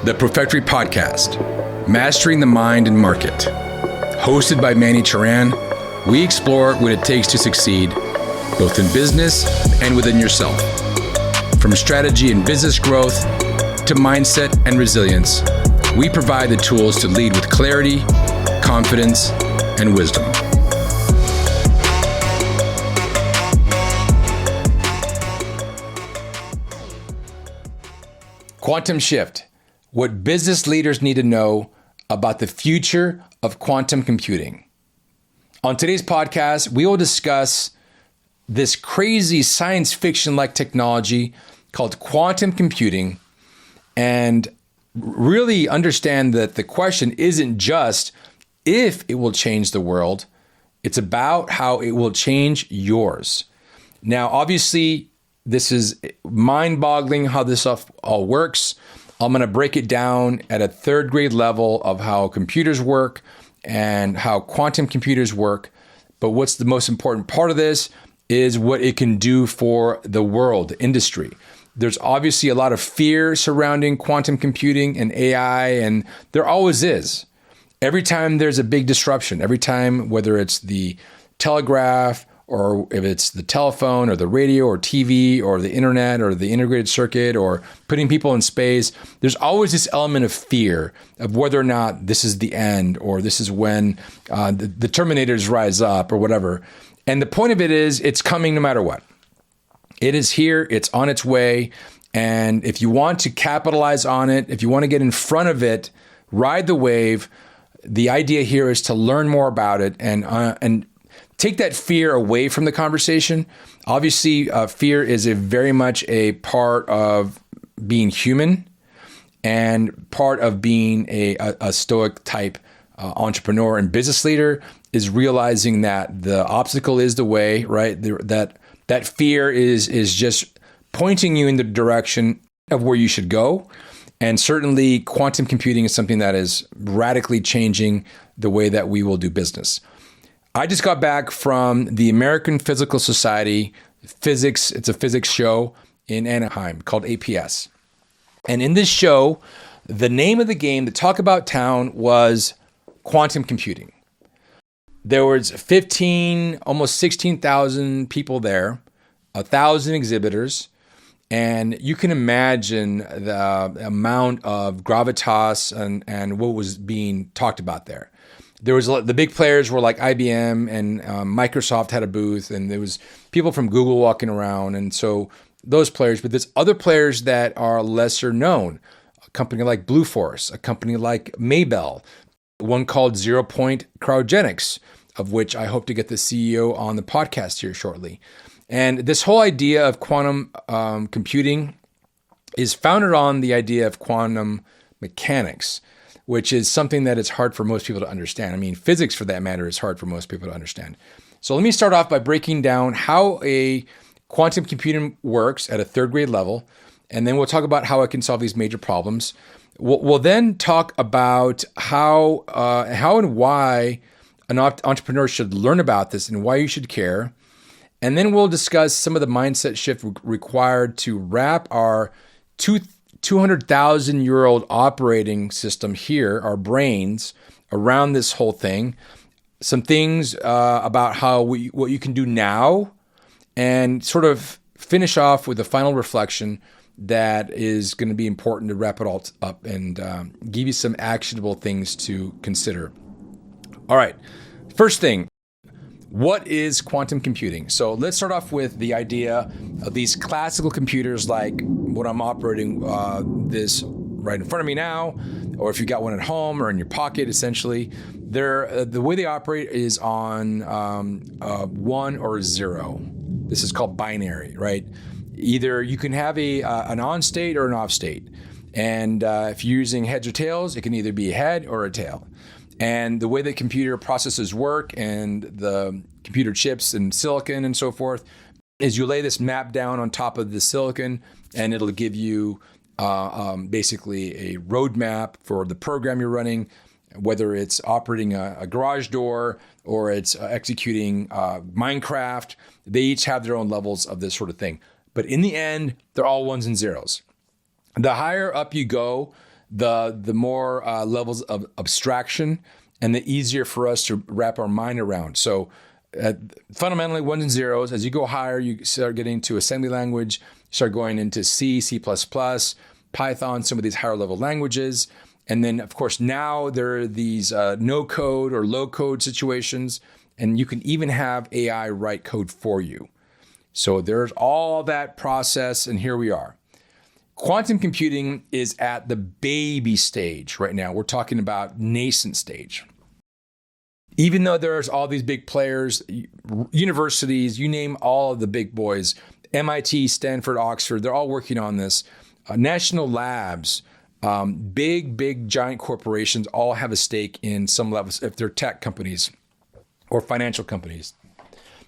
The Profectory Podcast, Mastering the Mind and Market. Hosted by Manny Teran, we explore what it takes to succeed, both in business and within yourself. From strategy and business growth to mindset and resilience, we provide the tools to lead with clarity, confidence, and wisdom. Quantum shift. What business leaders need to know about the future of quantum computing. On today's podcast, we will discuss this crazy science fiction-like technology called quantum computing and really understand that the question isn't just if it will change the world, it's about how it will change yours. Now, obviously, this is mind-boggling how this stuff all works. I'm going to break it down at a third grade level of how computers work and how quantum computers work. But what's the most important part of this is what it can do for the world, the industry. There's obviously a lot of fear surrounding quantum computing and AI, and there always is. Every time there's a big disruption, every time, whether it's the telegraph or if it's the telephone or the radio or TV or the internet or the integrated circuit or putting people in space, there's always this element of fear of whether or not this is the end or this is when the Terminators rise up or whatever. And the point of it is it's coming no matter what. It is here, it's on its way. And if you want to capitalize on it, if you want to get in front of it, ride the wave, the idea here is to learn more about it and take that fear away from the conversation. Obviously, fear is very much a part of being human and part of being a Stoic type entrepreneur and business leader is realizing that the obstacle is the way, right? That fear is just pointing you in the direction of where you should go. And certainly quantum computing is something that is radically changing the way that we will do business. I just got back from the American Physical Society physics. It's a physics show in Anaheim called APS. And in this show, the name of the game, the talk about town was quantum computing. There was 15, almost 16,000 people there, 1,000 exhibitors. And you can imagine the amount of gravitas and what was being talked about there. There was the big players were like IBM and Microsoft had a booth, and there was people from Google walking around, and so those players. But there's other players that are lesser known. A company like Blue Force, a company like Maybell, one called Zero Point Cryogenics, of which I hope to get the CEO on the podcast here shortly. And this whole idea of quantum computing is founded on the idea of quantum mechanics, which is something that it's hard for most people to understand. I mean, physics, for that matter, is hard for most people to understand. So let me start off by breaking down how a quantum computing works at a third grade level, and then we'll talk about how it can solve these major problems. We'll then talk about how and why an entrepreneur should learn about this and why you should care. And then we'll discuss some of the mindset shift required to wrap our 200,000-year-old operating system here, our brains, around this whole thing. Some things about what you can do now, and sort of finish off with a final reflection that is going to be important to wrap it all up and give you some actionable things to consider. All right, first thing. What is quantum computing? So let's start off with the idea of these classical computers like what I'm operating this right in front of me now, or if you got one at home or in your pocket, essentially. The way they operate is on 1 or 0. This is called binary, right? Either you can have an on state or an off state. And if you're using heads or tails, it can either be a head or a tail. And the way that computer processes work and the computer chips and silicon and so forth is you lay this map down on top of the silicon, and it'll give you basically a roadmap for the program you're running, whether it's operating a garage door or it's executing Minecraft. They each have their own levels of this sort of thing. But in the end, they're all ones and zeros. The higher up you go, the more levels of abstraction and the easier for us to wrap our mind around. So fundamentally, ones and zeros. As you go higher, you start getting to assembly language, you start going into C, C++, Python, some of these higher level languages. And then, of course, now there are these no code or low code situations, and you can even have AI write code for you. So there's all that process, and here we are. Quantum computing is at the baby stage right now. We're talking about nascent stage. Even though there's all these big players, universities, you name all of the big boys, MIT, Stanford, Oxford, they're all working on this. National labs, big, giant corporations all have a stake in some levels if they're tech companies or financial companies.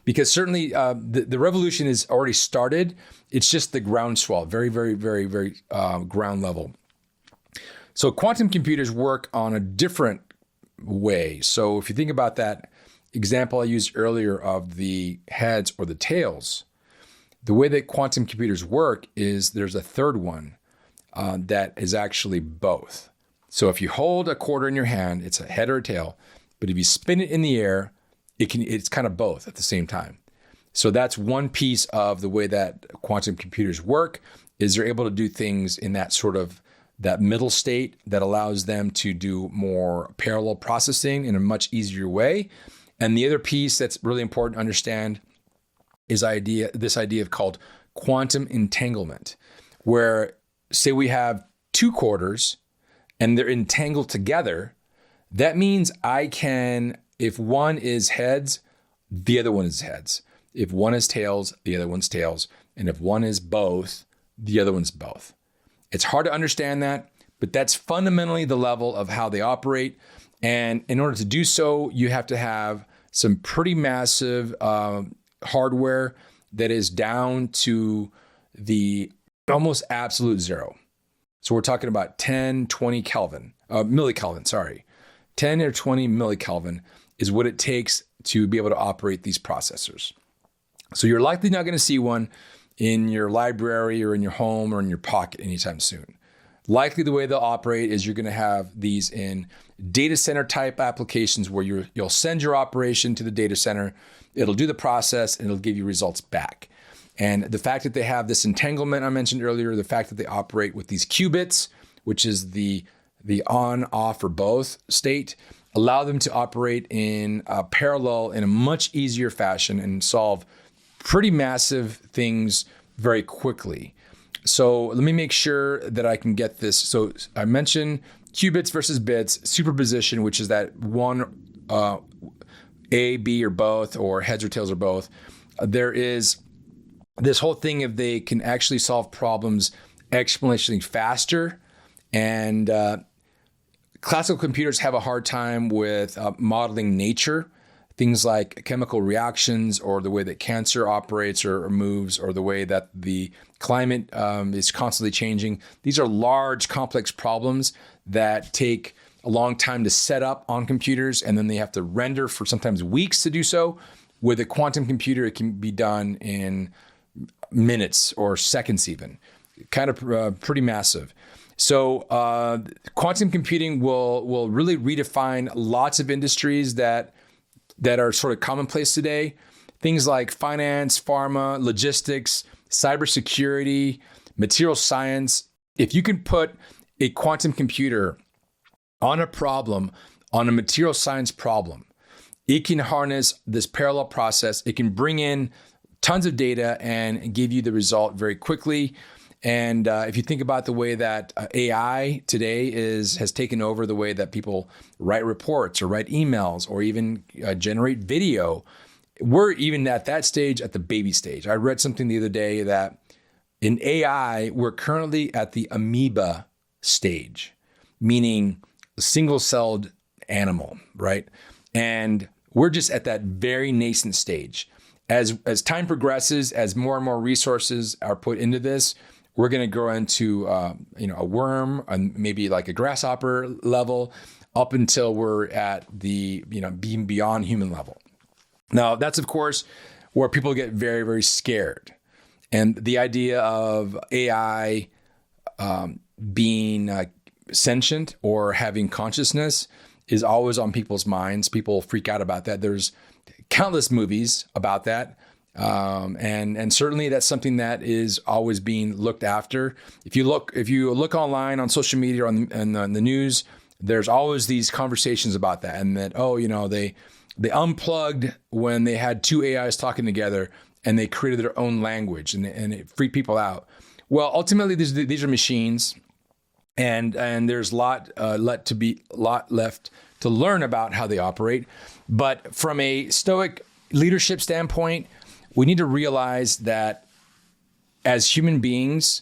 Because certainly the revolution is already started. It's just the groundswell, very ground level. So quantum computers work on a different way. So if you think about that example I used earlier of the heads or the tails, the way that quantum computers work is there's a third one that is actually both. So if you hold a quarter in your hand, it's a head or a tail, but if you spin it in the air, it's kind of both at the same time. So that's one piece of the way that quantum computers work, is they're able to do things in that sort of that middle state that allows them to do more parallel processing in a much easier way. And the other piece that's really important to understand is this idea of called quantum entanglement, where say we have two quarters and they're entangled together. That means I can, if one is heads, the other one is heads. If one is tails, the other one's tails. And if one is both, the other one's both. It's hard to understand that, but that's fundamentally the level of how they operate. And in order to do so, you have to have some pretty massive hardware that is down to the almost absolute zero. So we're talking about 10, 20 millikelvin, sorry. 10 or 20 millikelvin is what it takes to be able to operate these processors. So you're likely not going to see one in your library or in your home or in your pocket anytime soon. Likely the way they'll operate is you're going to have these in data center type applications where you'll send your operation to the data center, it'll do the process, and it'll give you results back. And the fact that they have this entanglement I mentioned earlier, the fact that they operate with these qubits, which is the on, off, or both state, allow them to operate in parallel in a much easier fashion and solve pretty massive things very quickly. So let me make sure that I can get this. So I mentioned qubits versus bits, superposition, which is that one A, B, or both, or heads or tails or both. There is this whole thing if they can actually solve problems exponentially faster. And classical computers have a hard time with modeling nature. Things like chemical reactions or the way that cancer operates or moves or the way that the climate is constantly changing. These are large, complex problems that take a long time to set up on computers, and then they have to render for sometimes weeks to do so. With a quantum computer, it can be done in minutes or seconds even. Kind of pretty massive. So quantum computing will really redefine lots of industries that are sort of commonplace today. Things like finance, pharma, logistics, cybersecurity, material science. If you can put a quantum computer on a problem, on a material science problem, it can harness this parallel process. It can bring in tons of data and give you the result very quickly. And if you think about the way that AI today has taken over the way that people write reports or write emails or even generate video, we're even at that stage, at the baby stage. I read something the other day that in AI, we're currently at the amoeba stage, meaning a single-celled animal, right? And we're just at that very nascent stage. As time progresses, as more and more resources are put into this, we're going to grow into a worm and maybe like a grasshopper level up until we're at the being beyond human level. Now, that's, of course, where people get very, very scared. And the idea of AI being sentient or having consciousness is always on people's minds. People freak out about that. There's countless movies about that. And certainly that's something that is always being looked after. If you look online on social media or on the news, there's always these conversations about that. And that, they unplugged when they had two AIs talking together and they created their own language and it freaked people out. Well, ultimately these are machines and there's a lot left to learn about how they operate. But from a Stoic leadership standpoint, we need to realize that as human beings,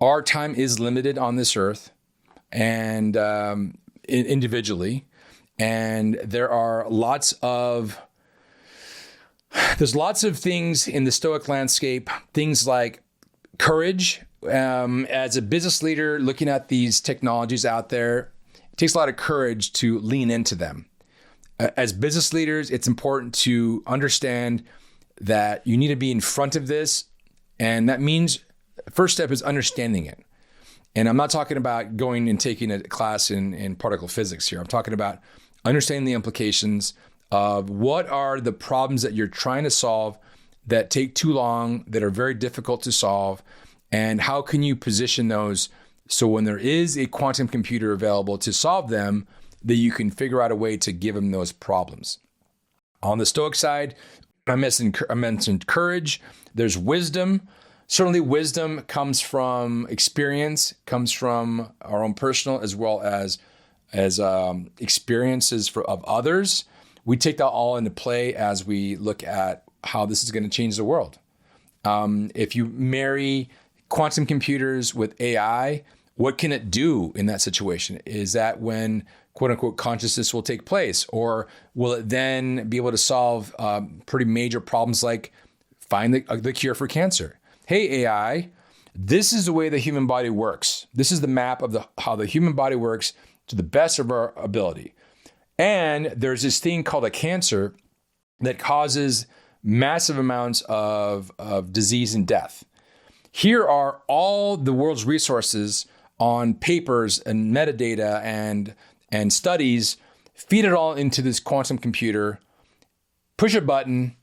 our time is limited on this earth and individually. And there's lots of things in the Stoic landscape, things like courage. As a business leader looking at these technologies out there, it takes a lot of courage to lean into them. As business leaders, it's important to understand that you need to be in front of this. And that means first step is understanding it. And I'm not talking about going and taking a class in particle physics here. I'm talking about understanding the implications of what are the problems that you're trying to solve that take too long, that are very difficult to solve, and how can you position those so when there is a quantum computer available to solve them, that you can figure out a way to give them those problems. On the Stoic side, I mentioned courage. There's wisdom. Certainly wisdom comes from experience, comes from our own personal as well as experiences of others. We take that all into play as we look at how this is going to change the world. If you marry quantum computers with AI, what can it do in that situation? Is that when quote unquote consciousness will take place? Or will it then be able to solve pretty major problems like find the cure for cancer? Hey, AI, this is the way the human body works. This is the map of how the human body works to the best of our ability. And there's this thing called a cancer that causes massive amounts of disease and death. Here are all the world's resources on papers and metadata and studies. Feed it all into this quantum computer, push a button,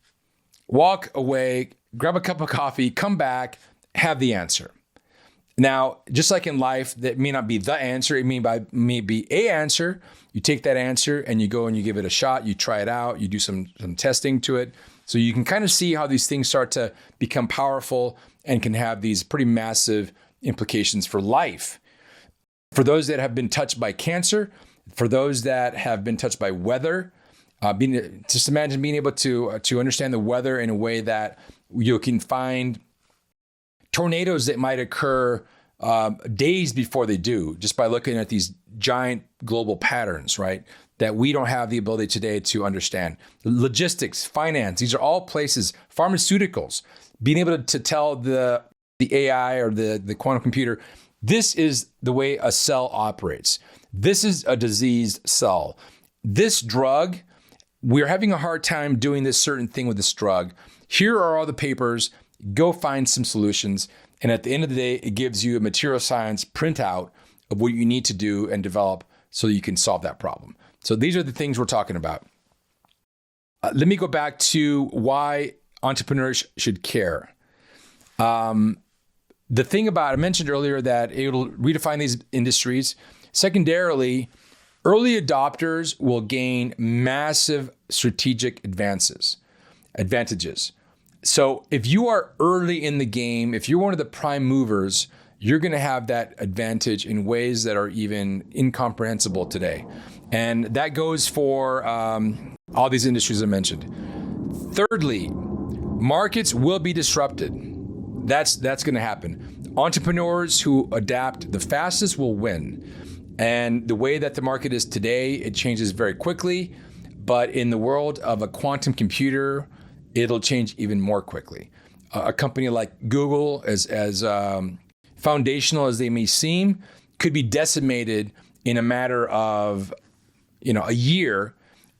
walk away, grab a cup of coffee, come back, have the answer. Now, just like in life, that may not be the answer. It may be a answer. You take that answer and you go and you give it a shot. You try it out. You do some testing to it. So you can kind of see how these things start to become powerful and can have these pretty massive implications for life. For those that have been touched by cancer, for those that have been touched by weather, just imagine being able to understand the weather in a way that you can find tornadoes that might occur days before they do, just by looking at these giant global patterns, right? That we don't have the ability today to understand. Logistics, finance, these are all places, pharmaceuticals, being able to tell the AI or the quantum computer, this is the way a cell operates. This is a diseased cell. This drug, we're having a hard time doing this certain thing with this drug. Here are all the papers. Go find some solutions. And at the end of the day, it gives you a material science printout of what you need to do and develop so you can solve that problem. So these are the things we're talking about. Let me go back to why entrepreneurs should care. The thing about, I mentioned earlier that it'll redefine these industries. Secondarily, early adopters will gain massive strategic advantages. So if you are early in the game, if you're one of the prime movers, you're going to have that advantage in ways that are even incomprehensible today. And that goes for all these industries I mentioned. Thirdly, markets will be disrupted. That's going to happen. Entrepreneurs who adapt the fastest will win. And the way that the market is today, it changes very quickly. But in the world of a quantum computer, it'll change even more quickly. A company like Google, as foundational as they may seem, could be decimated in a matter of a year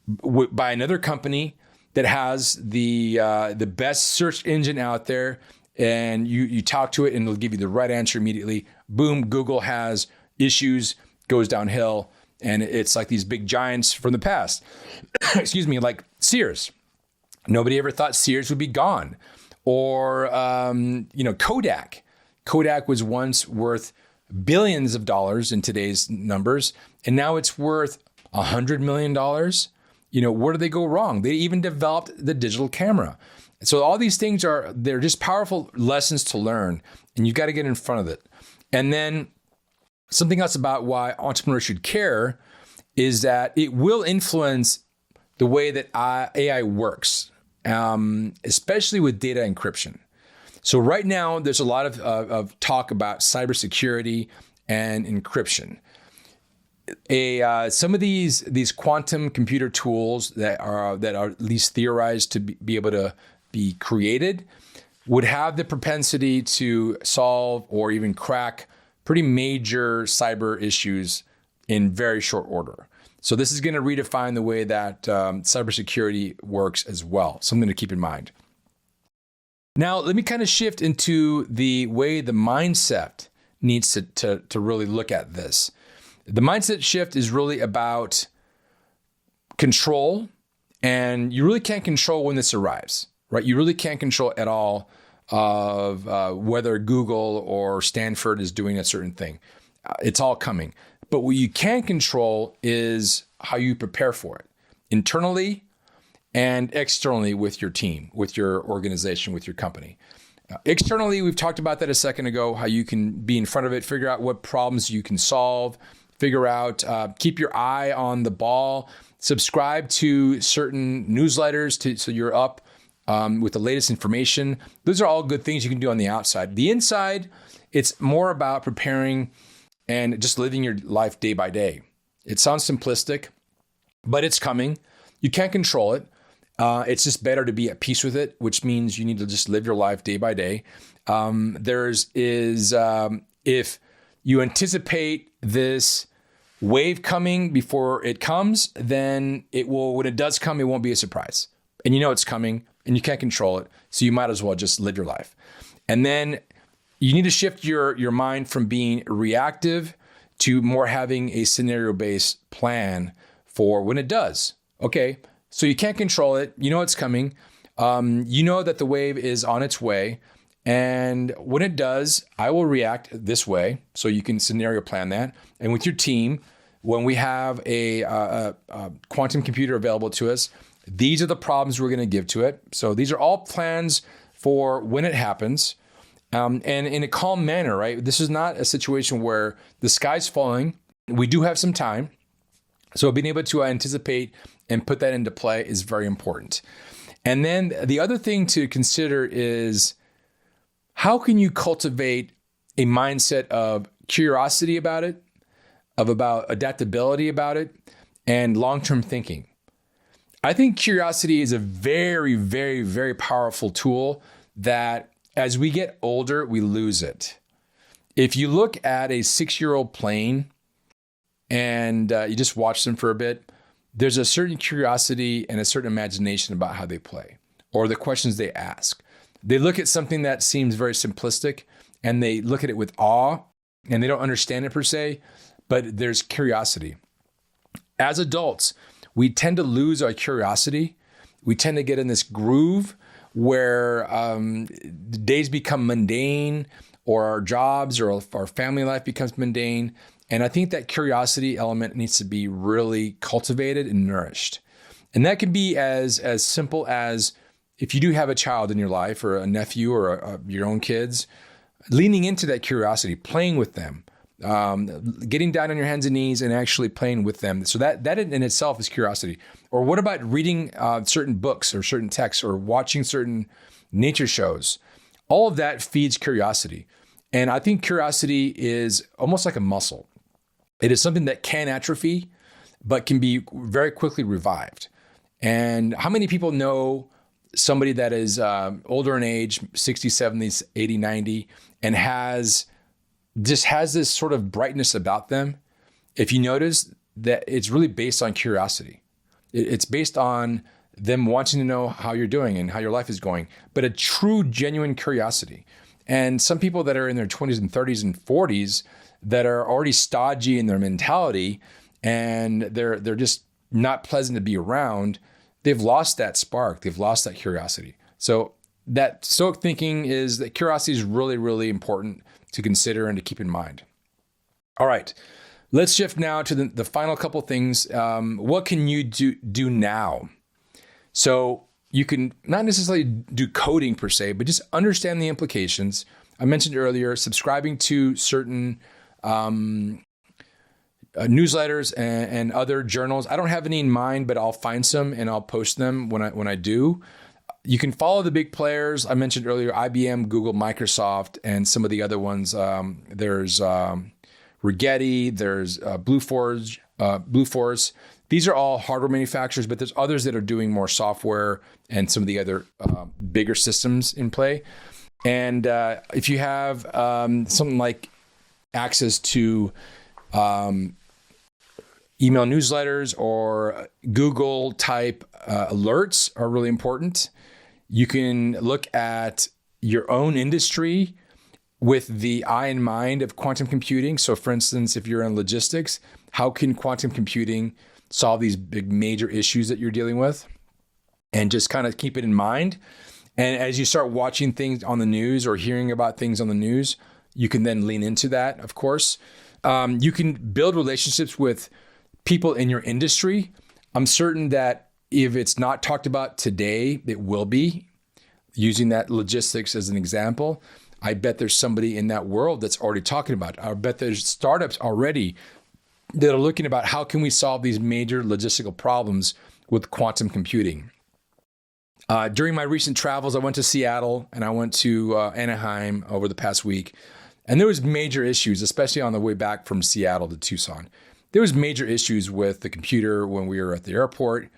by another company that has the best search engine out there and you talk to it and it'll give you the right answer immediately. Boom, Google has issues, goes downhill. And it's like these big giants from the past. Excuse me, like Sears. Nobody ever thought Sears would be gone. Or, Kodak. Kodak was once worth billions of dollars in today's numbers, and now it's worth $100 million. Where did they go wrong? They even developed the digital camera. So all these things they're just powerful lessons to learn, and you've got to get in front of it. And then something else about why entrepreneurs should care is that it will influence the way that AI works, especially with data encryption. So right now, there's a lot of talk about cybersecurity and encryption. Some of these quantum computer tools that are at least theorized to be able to be created would have the propensity to solve or even crack pretty major cyber issues in very short order. So this is going to redefine the way that cybersecurity works as well. Something to keep in mind. Now, let me kind of shift into the way the mindset needs to really look at this. The mindset shift is really about control, and you really can't control when this arrives, right? You really can't control at all of whether Google or Stanford is doing a certain thing. It's all coming. But what you can control is how you prepare for it, internally and externally with your team, with your organization, with your company. Externally, we've talked about that a second ago, how you can be in front of it, figure out what problems you can solve, figure out, keep your eye on the ball, subscribe to certain newsletters so you're up with the latest information. Those are all good things you can do on the outside. The inside, it's more about preparing and just living your life day by day. It sounds simplistic, but it's coming. You can't control it. It's just better to be at peace with it, which means you need to just live your life day by day. If you anticipate this wave coming before it comes, then when it does come, it won't be a surprise. And you know it's coming and you can't control it. So you might as well just live your life. And then you need to shift your mind from being reactive to more having a scenario-based plan for when it does. Okay, so you can't control it. You know it's coming. You know that the wave is on its way. And when it does, I will react this way. So you can scenario plan that. And with your team, when we have a quantum computer available to us, these are the problems we're going to give to it. So these are all plans for when it happens. And in a calm manner, right? This is not a situation where the sky's falling. We do have some time. So being able to anticipate and put that into play is very important. And then the other thing to consider is, how can you cultivate a mindset of curiosity about it, about adaptability about it, and long-term thinking? I think curiosity is a very, very, very powerful tool that as we get older, we lose it. If you look at a 6-year-old playing and you just watch them for a bit, there's a certain curiosity and a certain imagination about how they play or the questions they ask. They look at something that seems very simplistic and they look at it with awe and they don't understand it per se, but there's curiosity. As adults, we tend to lose our curiosity. We tend to get in this groove where the days become mundane, or our jobs or our family life becomes mundane. And I think that curiosity element needs to be really cultivated and nourished. And that can be as simple as, if you do have a child in your life or a nephew or your own kids, leaning into that curiosity, playing with them, getting down on your hands and knees and actually playing with them. So that in itself is curiosity. Or what about reading certain books or certain texts or watching certain nature shows? All of that feeds curiosity. And I think curiosity is almost like a muscle. It is something that can atrophy, but can be very quickly revived. And how many people know somebody that is older in age, 60, 70, 80, 90, and has this sort of brightness about them? If you notice that it's really based on curiosity. It's based on them wanting to know how you're doing and how your life is going, but a true, genuine curiosity. And some people that are in their 20s and 30s and 40s that are already stodgy in their mentality and they're just not pleasant to be around, they've lost that spark. They've lost that curiosity. So that Stoic thinking is that curiosity is really, really important to consider and to keep in mind. All right, let's shift now to the final couple things. What can you do now? So you can not necessarily do coding per se, but just understand the implications. I mentioned earlier, subscribing to certain newsletters and other journals. I don't have any in mind, but I'll find some and I'll post them when I do. You can follow the big players. I mentioned earlier, IBM, Google, Microsoft, and some of the other ones. There's Rigetti, there's Blue Force. These are all hardware manufacturers, but there's others that are doing more software and some of the other bigger systems in play. And if you have something like access to email newsletters or Google type alerts are really important. You can look at your own industry with the eye in mind of quantum computing. So for instance, if you're in logistics, how can quantum computing solve these big major issues that you're dealing with? And just kind of keep it in mind. And as you start watching things on the news or hearing about things on the news, you can then lean into that, of course. You can build relationships with people in your industry. I'm certain that if it's not talked about today, it will be. Using that logistics as an example, I bet there's somebody in that world that's already talking about it. I bet there's startups already that are looking about how can we solve these major logistical problems with quantum computing. During my recent travels, I went to Seattle and I went to Anaheim over the past week. And there was major issues, especially on the way back from Seattle to Tucson. There was major issues with the computer when we were at the airport.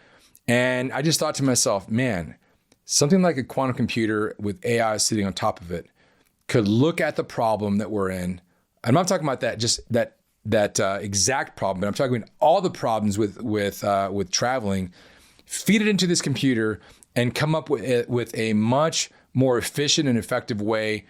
And I just thought to myself, man, something like a quantum computer with AI sitting on top of it could look at the problem that we're in. I'm not talking about that, just that exact problem, but I'm talking about all the problems with traveling, feed it into this computer and come up with a much more efficient and effective way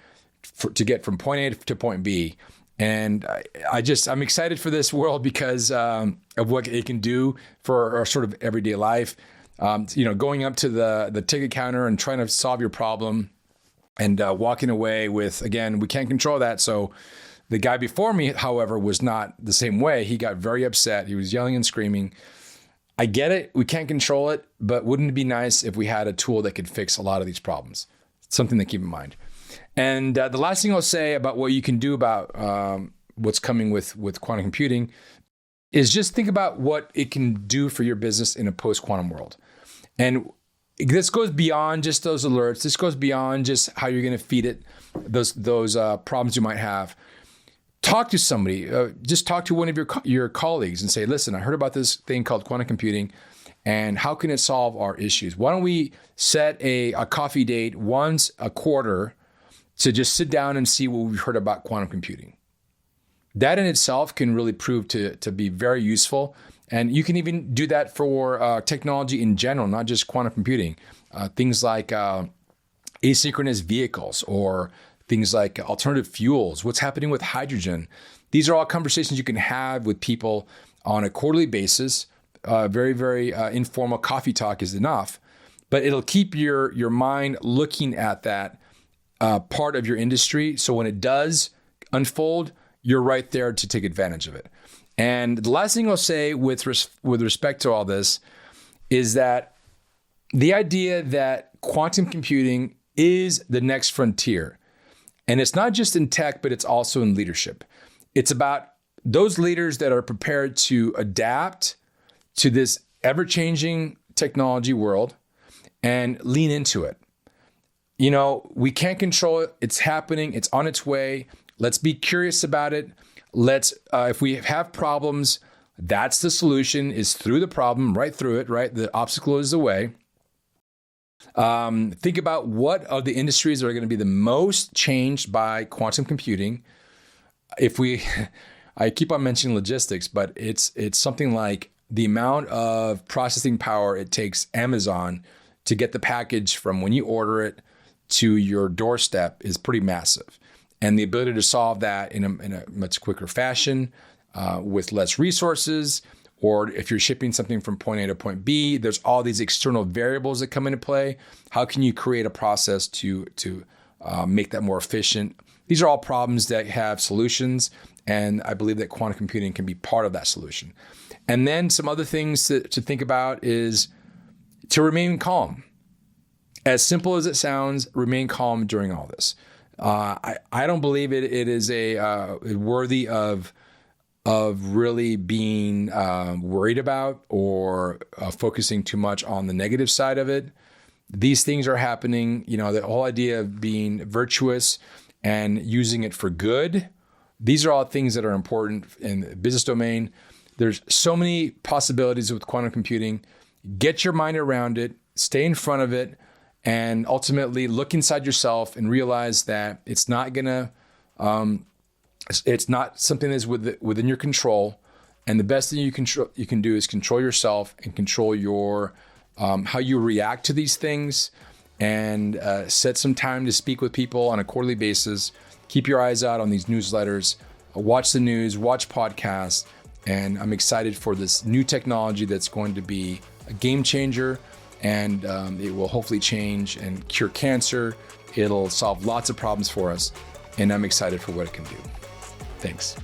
to get from point A to point B. And I'm excited for this world because of what it can do for our sort of everyday life. Going up to the ticket counter and trying to solve your problem and walking away with, again, we can't control that. So the guy before me, however, was not the same way. He got very upset. He was yelling and screaming. I get it. We can't control it, but wouldn't it be nice if we had a tool that could fix a lot of these problems? It's something to keep in mind. And the last thing I'll say about what you can do about what's coming with quantum computing is just think about what it can do for your business in a post-quantum world. And this goes beyond just those alerts. This goes beyond just how you're going to feed it those problems you might have. Talk to somebody. Just talk to one of your colleagues and say, listen, I heard about this thing called quantum computing, and how can it solve our issues? Why don't we set a coffee date once a quarter to just sit down and see what we've heard about quantum computing? That in itself can really prove to be very useful. And you can even do that for technology in general, not just quantum computing. Things like asynchronous vehicles or things like alternative fuels, what's happening with hydrogen. These are all conversations you can have with people on a quarterly basis. Very, very informal coffee talk is enough, but it'll keep your mind looking at that part of your industry. So when it does unfold, you're right there to take advantage of it. And the last thing I'll say with respect to all this is that the idea that quantum computing is the next frontier. And it's not just in tech, but it's also in leadership. It's about those leaders that are prepared to adapt to this ever-changing technology world and lean into it. We can't control it. It's happening. It's on its way. Let's be curious about it. If we have problems, that's the solution, is through the problem, right through it, right? The obstacle is the way. Think about what are the industries that are going to be the most changed by quantum computing. I keep on mentioning logistics, but it's something like the amount of processing power it takes Amazon to get the package from when you order it to your doorstep is pretty massive. And the ability to solve that in a much quicker fashion with less resources, or if you're shipping something from point A to point B, there's all these external variables that come into play. How can you create a process to make that more efficient? These are all problems that have solutions, and I believe that quantum computing can be part of that solution. And then some other things to think about is to remain calm. As simple as it sounds, remain calm during all this. I don't believe it is worthy of really being worried about or focusing too much on the negative side of it. These things are happening. The whole idea of being virtuous and using it for good. These are all things that are important in the business domain. There's so many possibilities with quantum computing. Get your mind around it, stay in front of it, and ultimately look inside yourself and realize that it's not something that's within your control. And the best thing you can do is control yourself and control your how you react to these things, and set some time to speak with people on a quarterly basis. Keep your eyes out on these newsletters, watch the news, watch podcasts, and I'm excited for this new technology that's going to be a game changer, and it will hopefully change and cure cancer. It'll solve lots of problems for us, and I'm excited for what it can do. Thanks.